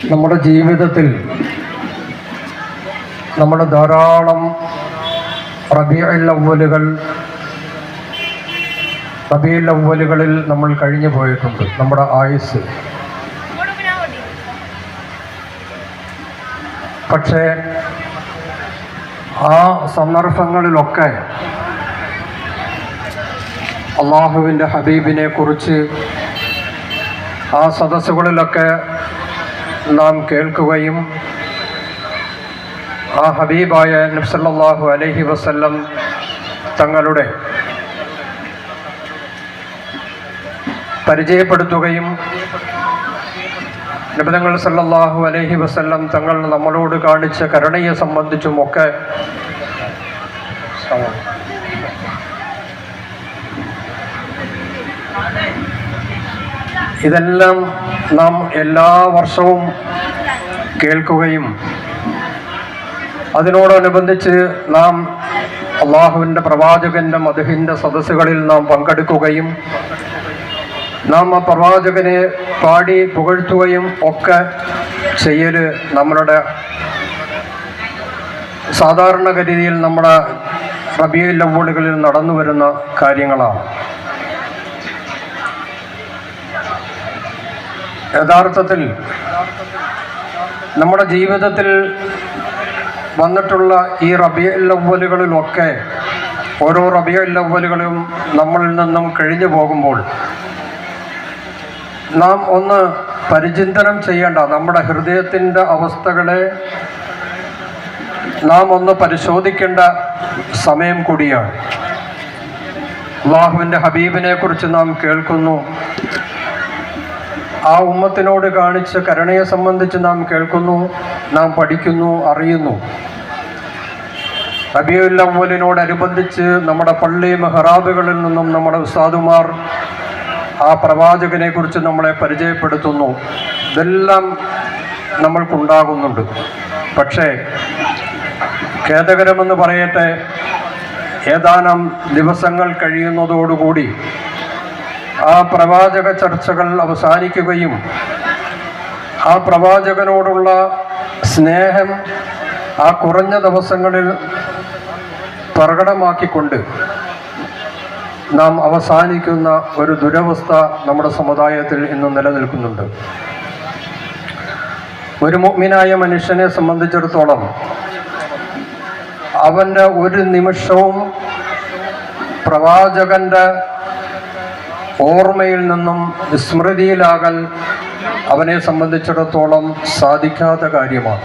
നമ്മുടെ ജീവിതത്തിൽ നമ്മൾ ധാരാളം റബീഉൽ അവ്വലുകളിൽ നമ്മൾ കഴിഞ്ഞു പോയിട്ടുണ്ട്. നമ്മുടെ ആയുസ് പക്ഷേ ആ സന്ദർഭങ്ങളിലൊക്കെ അള്ളാഹുവിൻ്റെ ഹബീബിനെ കുറിച്ച് ആ സദസ്സുകളിലൊക്കെ നാം കേൾക്കുകയും ആ ഹബീബായ നബി സല്ലല്ലാഹു അലൈഹി വസല്ലം തങ്ങളുടെ പരിചയപ്പെടുത്തുകയും നബി തങ്ങൾ സല്ലല്ലാഹു അലൈഹി വസല്ലം തങ്ങൾ നമ്മളോട് കാണിച്ച കരുണയെ സംബന്ധിച്ചുമൊക്കെ ഇതെല്ലാം നാം എല്ലാ വർഷവും കേൾക്കുകയും അതിനോടനുബന്ധിച്ച് നാം അള്ളാഹുവിൻ്റെ പ്രവാചകൻ്റെ മദ്ഹിൻ്റെ സദസ്സുകളിൽ നാം പങ്കെടുക്കുകയും നാം ആ പ്രവാചകനെ പാടി പുകഴ്ത്തുകയും ഒക്കെ ചെയ്യൽ നമ്മളുടെ സാധാരണഗതിയിൽ നമ്മുടെ റബീഉൽ അവ്വലുകളിൽ നടന്നു വരുന്ന കാര്യങ്ങളാണ്. യഥാർത്ഥത്തിൽ നമ്മുടെ ജീവിതത്തിൽ വന്നിട്ടുള്ള ഈ റബീഉൽ അവ്വലുകളിലൊക്കെ ഓരോ റബീഉൽ അവ്വലുകളും നമ്മളിൽ നിന്നും കഴിഞ്ഞു പോകുമ്പോൾ നാം ഒന്ന് പരിചിന്തനം ചെയ്യേണ്ട നമ്മുടെ ഹൃദയത്തിൻ്റെ അവസ്ഥകളെ നാം ഒന്ന് പരിശോധിക്കേണ്ട സമയം കൂടിയാണ്. അല്ലാഹുവിൻ്റെ ഹബീബിനെ കുറിച്ച് നാം കേൾക്കുന്നു, ആ ഉമ്മത്തിനോട് കാണിച്ച കരുണയെ സംബന്ധിച്ച് നാം കേൾക്കുന്നു, നാം പഠിക്കുന്നു, അറിയുന്നു. റബീഉൽ അവ്വലിനോടനുബന്ധിച്ച് നമ്മുടെ പള്ളി മെഹ്റാബുകളിൽ നിന്നും നമ്മുടെ ഉസ്താദുമാർ ആ പ്രവാചകനെ കുറിച്ച് നമ്മളെ പരിചയപ്പെടുത്തുന്നു. ഇതെല്ലാം നമ്മൾക്കുണ്ടാകുന്നുണ്ട്. പക്ഷേ ഖേദകരമെന്ന് പറയട്ടെ, ഏതാനും ദിവസങ്ങൾ കഴിയുന്നതോടുകൂടി ആ പ്രവാചക ചർച്ചകൾ അവസാനിക്കുകയും ആ പ്രവാചകനോടുള്ള സ്നേഹം ആ കുറഞ്ഞ ദിവസങ്ങളിൽ പ്രകടമാക്കിക്കൊണ്ട് നാം അവസാനിക്കുന്ന ഒരു ദുരവസ്ഥ നമ്മുടെ സമുദായത്തിൽ ഇന്ന് നിലനിൽക്കുന്നുണ്ട്. ഒരു മുഅ്മിനായ മനുഷ്യനെ സംബന്ധിച്ചിടത്തോളം അവൻ്റെ ഒരു നിമിഷവും പ്രവാചകൻ്റെ ഓർമ്മയിൽ നിന്നും വിസ്മൃതിയിലാകൽ അവനെ സംബന്ധിച്ചിടത്തോളം സാധിക്കാത്ത കാര്യമാണ്.